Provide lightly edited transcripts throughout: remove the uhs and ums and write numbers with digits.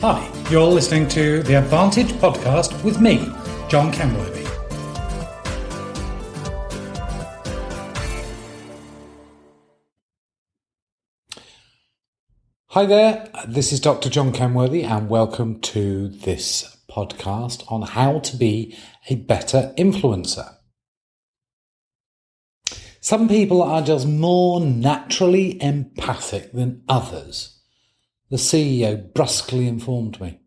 Hi, you're listening to the Advantage Podcast with me, John Kenworthy. Hi there, this is Dr. John Kenworthy and welcome to this podcast on how to be a better influencer. Some people are just more naturally empathic than others. The CEO brusquely informed me.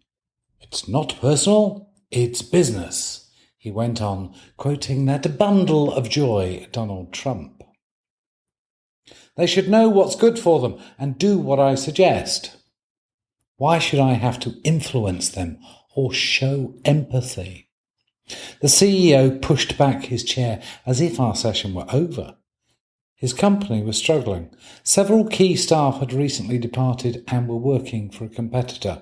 It's not personal, it's business, he went on, quoting that bundle of joy, Donald Trump. They should know what's good for them and do what I suggest. Why should I have to influence them or show empathy? The CEO pushed back his chair as if our session were over. His company was struggling. Several key staff had recently departed and were working for a competitor.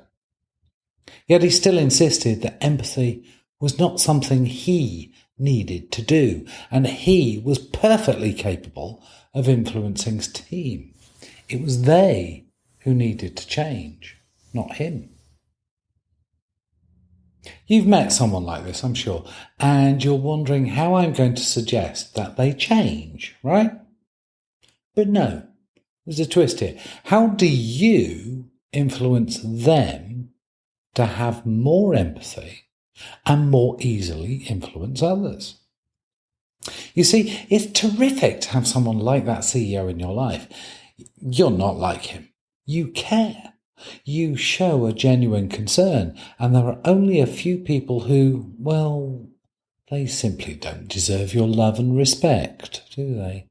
Yet he still insisted that empathy was not something he needed to do, and he was perfectly capable of influencing his team. It was they who needed to change, not him. You've met someone like this, I'm sure, and you're wondering how I'm going to suggest that they change, right? But no, there's a twist here. How do you influence them to have more empathy and more easily influence others? You see, it's terrific to have someone like that CEO in your life. You're not like him. You care. You show a genuine concern, and there are only a few people who, well, they simply don't deserve your love and respect, do they?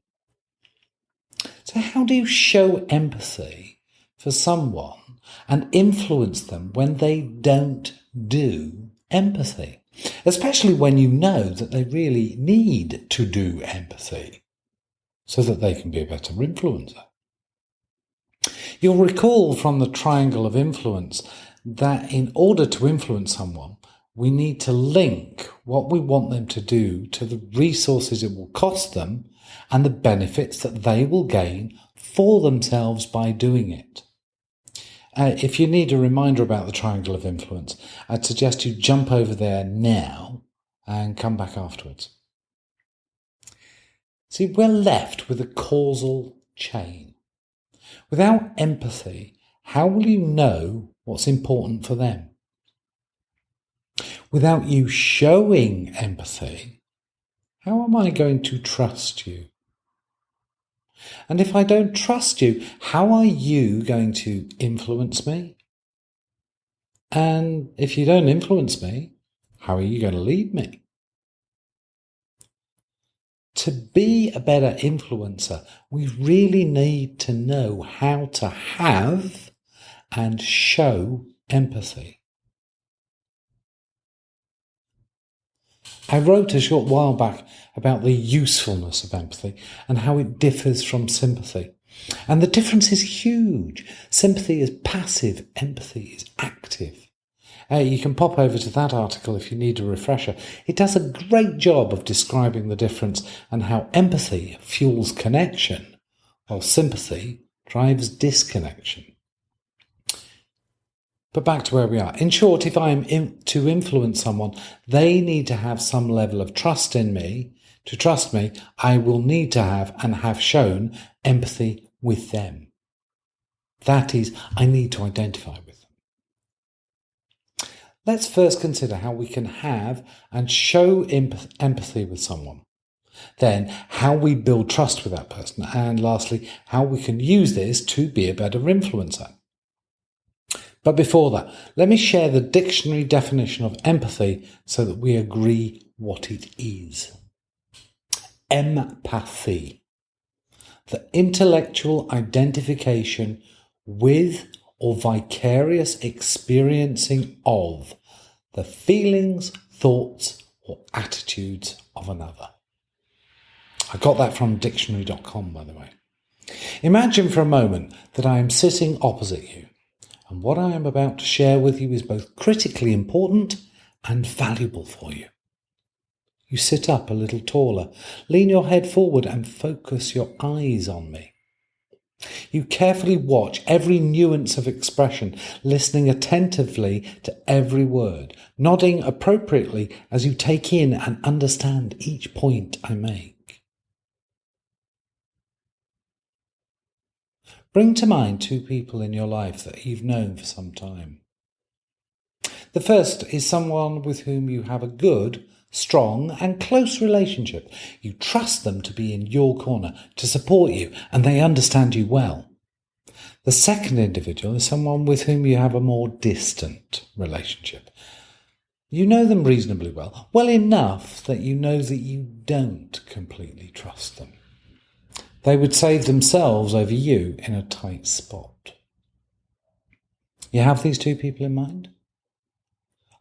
So how do you show empathy for someone and influence them when they don't do empathy? Especially when you know that they really need to do empathy so that they can be a better influencer. You'll recall from the triangle of influence that in order to influence someone, we need to link what we want them to do to the resources it will cost them and the benefits that they will gain for themselves by doing it. If you need a reminder about the triangle of influence, I'd suggest you jump over there now and come back afterwards. See, we're left with a causal chain. Without empathy, how will you know what's important for them? Without you showing empathy, how am I going to trust you? And if I don't trust you, how are you going to influence me? And if you don't influence me, how are you going to lead me? To be a better influencer, we really need to know how to have and show empathy. I wrote a short while back about the usefulness of empathy and how it differs from sympathy. And the difference is huge. Sympathy is passive, empathy is active. You can pop over to that article if you need a refresher. It does a great job of describing the difference and how empathy fuels connection, while sympathy drives disconnection. But back to where we are. In short, if I am to influence someone, they need to have some level of trust in me. To trust me, I will need to have and have shown empathy with them. That is, I need to identify with them. Let's first consider how we can have and show empathy with someone. Then, how we build trust with that person. And lastly, how we can use this to be a better influencer. But before that, let me share the dictionary definition of empathy so that we agree what it is. Empathy. The intellectual identification with or vicarious experiencing of the feelings, thoughts, or attitudes of another. I got that from dictionary.com, by the way. Imagine for a moment that I am sitting opposite you, and what I am about to share with you is both critically important and valuable for you. You sit up a little taller, lean your head forward and focus your eyes on me. You carefully watch every nuance of expression, listening attentively to every word, nodding appropriately as you take in and understand each point I make. Bring to mind 2 people in your life that you've known for some time. The first is someone with whom you have a good, strong and close relationship. You trust them to be in your corner, to support you, and they understand you well. The second individual is someone with whom you have a more distant relationship. You know them reasonably well enough that you know that you don't completely trust them. They would save themselves over you in a tight spot. You have these 2 people in mind?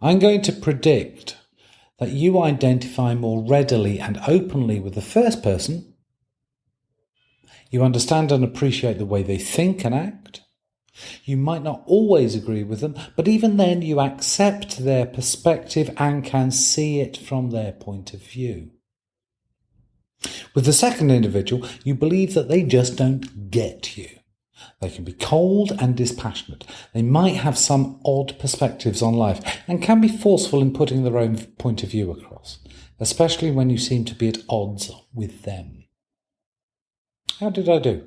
I'm going to predict that you identify more readily and openly with the first person. You understand and appreciate the way they think and act. You might not always agree with them, but even then you accept their perspective and can see it from their point of view. With the second individual, you believe that they just don't get you. They can be cold and dispassionate. They might have some odd perspectives on life and can be forceful in putting their own point of view across, especially when you seem to be at odds with them. How did I do?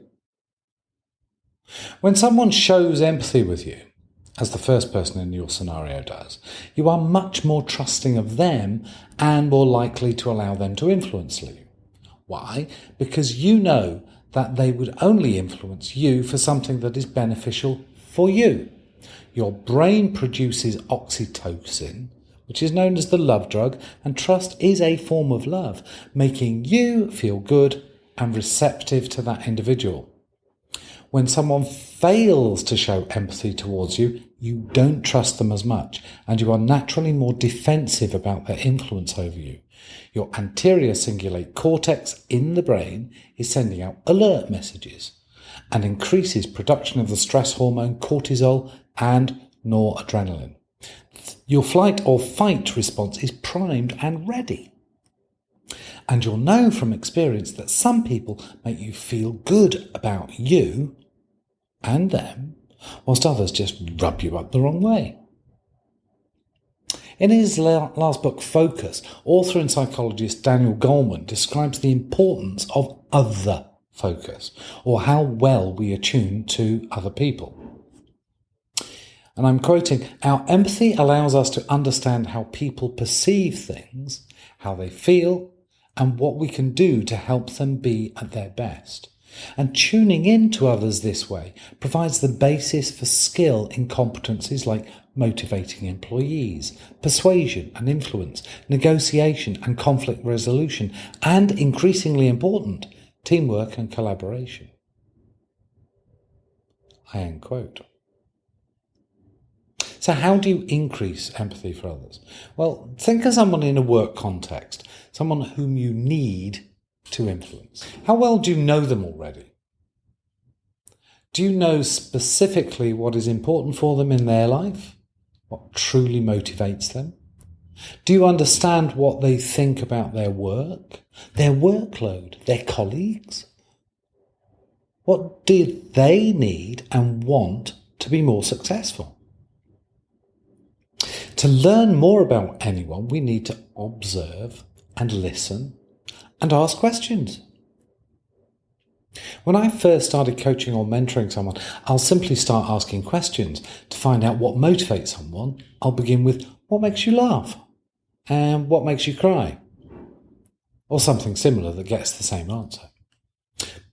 When someone shows empathy with you, as the first person in your scenario does, you are much more trusting of them and more likely to allow them to influence you. Why? Because you know that they would only influence you for something that is beneficial for you. Your brain produces oxytocin, which is known as the love drug, and trust is a form of love, making you feel good and receptive to that individual. When someone fails to show empathy towards you, you don't trust them as much, and you are naturally more defensive about their influence over you. Your anterior cingulate cortex in the brain is sending out alert messages and increases production of the stress hormone cortisol and noradrenaline. Your flight or fight response is primed and ready. And you'll know from experience that some people make you feel good about you and them, whilst others just rub you up the wrong way. In his last book, Focus, author and psychologist Daniel Goleman describes the importance of other focus, or how well we attune to other people. And I'm quoting, "Our empathy allows us to understand how people perceive things, how they feel, and what we can do to help them be at their best. And tuning in to others this way provides the basis for skill in competencies like motivating employees, persuasion and influence, negotiation and conflict resolution, and increasingly important, teamwork and collaboration." I end quote. So how do you increase empathy for others? Well, think of someone in a work context, someone whom you need to influence. How well do you know them already? Do you know specifically what is important for them in their life? What truly motivates them? Do you understand what they think about their work, their workload, their colleagues? What do they need and want to be more successful? To learn more about anyone, we need to observe and listen and ask questions. When I first started coaching or mentoring someone, I'll simply start asking questions to find out what motivates someone. I'll begin with, what makes you laugh? And what makes you cry? Or something similar that gets the same answer.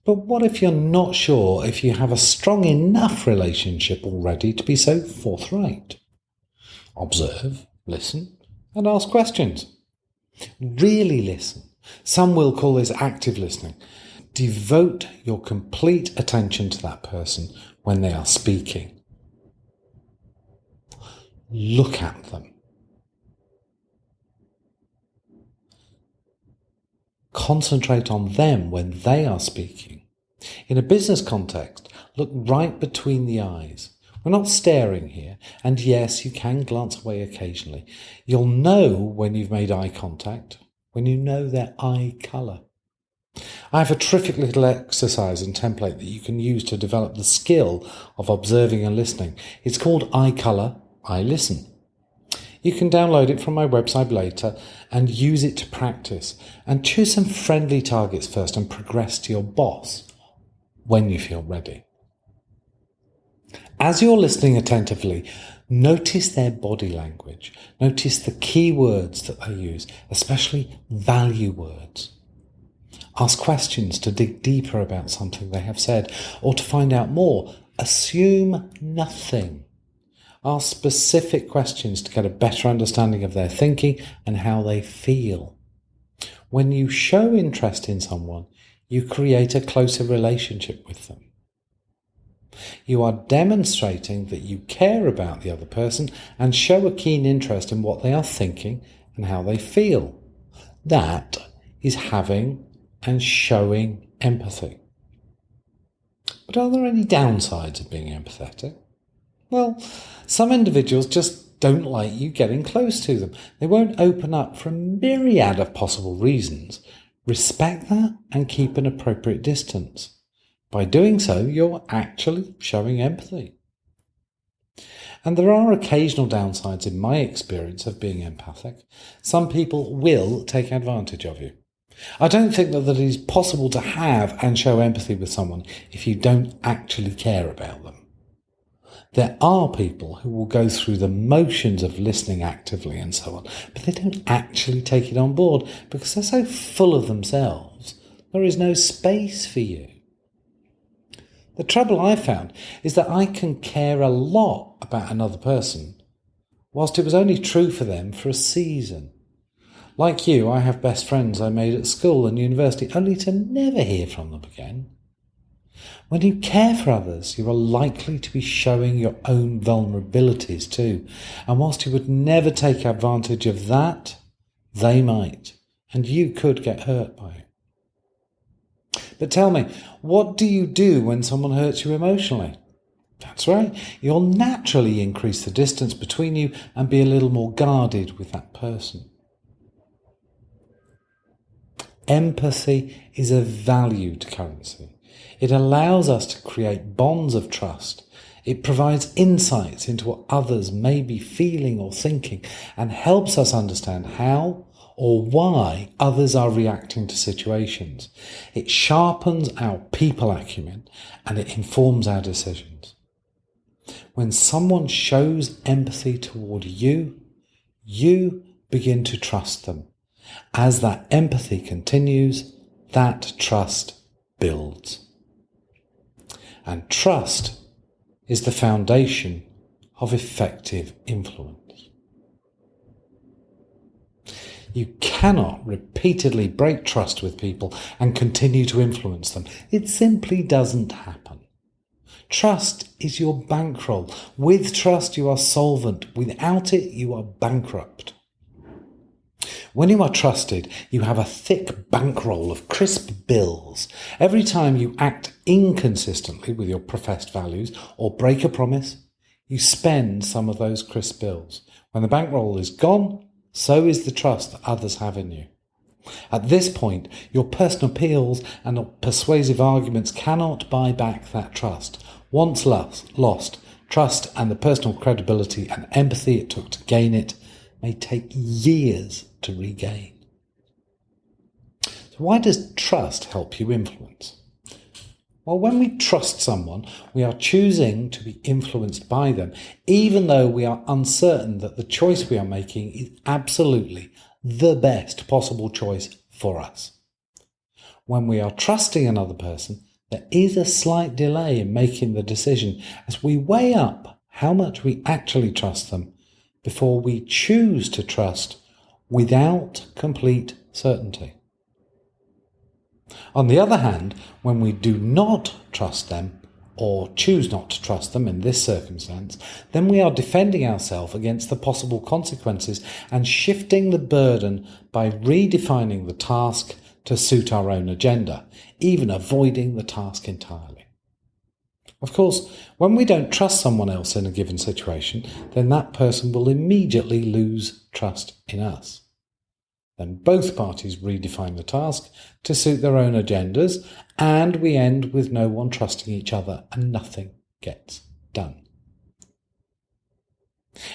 But what if you're not sure if you have a strong enough relationship already to be so forthright? Observe, listen, and ask questions. Really listen. Some will call this active listening. Devote your complete attention to that person when they are speaking. Look at them. Concentrate on them when they are speaking. In a business context, look right between the eyes. We're not staring here, and yes, you can glance away occasionally. You'll know when you've made eye contact, when you know their eye colour. I have a terrific little exercise and template that you can use to develop the skill of observing and listening. It's called Eye Colour, I Listen. You can download it from my website later and use it to practice. And choose some friendly targets first and progress to your boss when you feel ready. As you're listening attentively, notice their body language. Notice the key words that they use, especially value words. Ask questions to dig deeper about something they have said or to find out more. Assume nothing. Ask specific questions to get a better understanding of their thinking and how they feel. When you show interest in someone, you create a closer relationship with them. You are demonstrating that you care about the other person and show a keen interest in what they are thinking and how they feel. That is having and showing empathy. But are there any downsides of being empathetic? Well, some individuals just don't like you getting close to them. They won't open up for a myriad of possible reasons. Respect that and keep an appropriate distance. By doing so, you're actually showing empathy. And there are occasional downsides in my experience of being empathic. Some people will take advantage of you. I don't think that it is possible to have and show empathy with someone if you don't actually care about them. There are people who will go through the motions of listening actively and so on, but they don't actually take it on board because they're so full of themselves. There is no space for you. The trouble I found is that I can care a lot about another person, whilst it was only true for them for a season. Like you, I have best friends I made at school and university, only to never hear from them again. When you care for others, you are likely to be showing your own vulnerabilities too. And whilst you would never take advantage of that, they might, and you could get hurt by it. But tell me, what do you do when someone hurts you emotionally? That's right, you'll naturally increase the distance between you and be a little more guarded with that person. Empathy is a valued currency. It allows us to create bonds of trust. It provides insights into what others may be feeling or thinking and helps us understand how or why others are reacting to situations. It sharpens our people acumen and it informs our decisions. When someone shows empathy toward you, you begin to trust them. As that empathy continues, that trust builds. And trust is the foundation of effective influence. You cannot repeatedly break trust with people and continue to influence them. It simply doesn't happen. Trust is your bankroll. With trust, you are solvent. Without it, you are bankrupt. When you are trusted, you have a thick bankroll of crisp bills. Every time you act inconsistently with your professed values or break a promise, you spend some of those crisp bills. When the bankroll is gone, so is the trust that others have in you. At this point, your personal appeals and persuasive arguments cannot buy back that trust. Once lost, trust and the personal credibility and empathy it took to gain it may take years to regain. So why does trust help you influence? Well, when we trust someone, we are choosing to be influenced by them, even though we are uncertain that the choice we are making is absolutely the best possible choice for us. When we are trusting another person, there is a slight delay in making the decision as we weigh up how much we actually trust them before we choose to trust without complete certainty. On the other hand, when we do not trust them, or choose not to trust them in this circumstance, then we are defending ourselves against the possible consequences and shifting the burden by redefining the task to suit our own agenda, even avoiding the task entirely. Of course, when we don't trust someone else in a given situation, then that person will immediately lose trust in us. Then both parties redefine the task to suit their own agendas, and we end with no one trusting each other and nothing gets done.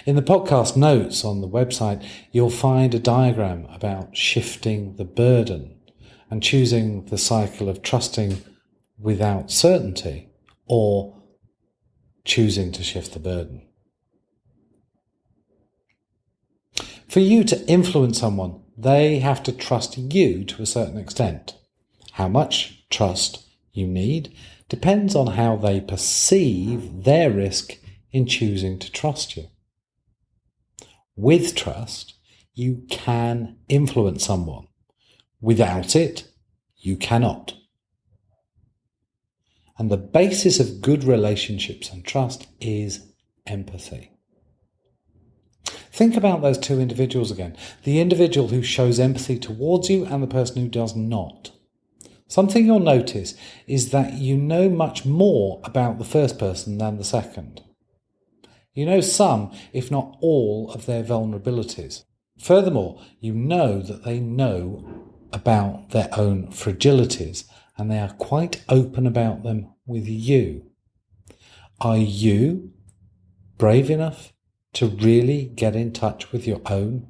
In the podcast notes on the website, you'll find a diagram about shifting the burden and choosing the cycle of trusting without certainty or choosing to shift the burden. For you to influence someone, they have to trust you to a certain extent. How much trust you need depends on how they perceive their risk in choosing to trust you. With trust, you can influence someone. Without it, you cannot. And the basis of good relationships and trust is empathy. Think about those two individuals again. The individual who shows empathy towards you and the person who does not. Something you'll notice is that you know much more about the first person than the second. You know some, if not all, of their vulnerabilities. Furthermore, you know that they know about their own fragilities and they are quite open about them with you. Are you brave enough to really get in touch with your own?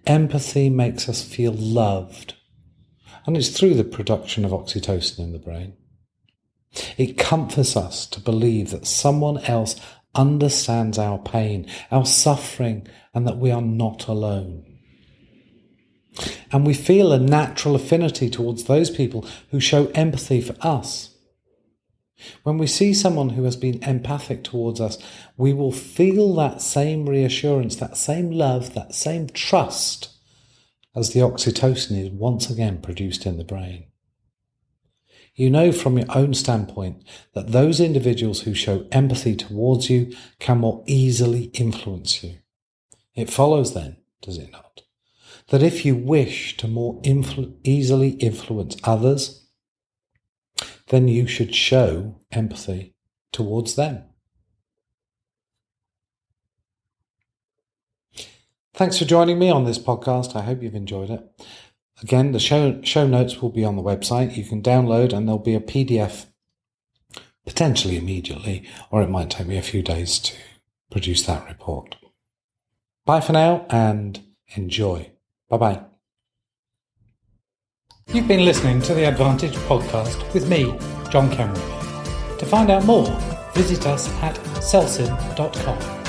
Empathy makes us feel loved, and it's through the production of oxytocin in the brain. It comforts us to believe that someone else understands our pain, our suffering, and that we are not alone. And we feel a natural affinity towards those people who show empathy for us. When we see someone who has been empathic towards us, we will feel that same reassurance, that same love, that same trust as the oxytocin is once again produced in the brain. You know from your own standpoint that those individuals who show empathy towards you can more easily influence you. It follows then, does it not, that if you wish to more easily influence others, then you should show empathy towards them. Thanks for joining me on this podcast. I hope you've enjoyed it. Again, the show notes will be on the website. You can download and there'll be a PDF potentially immediately, or it might take me a few days to produce that report. Bye for now and enjoy. Bye-bye. You've been listening to the Advantage podcast with me, John Kenward. To find out more, visit us at celsin.com.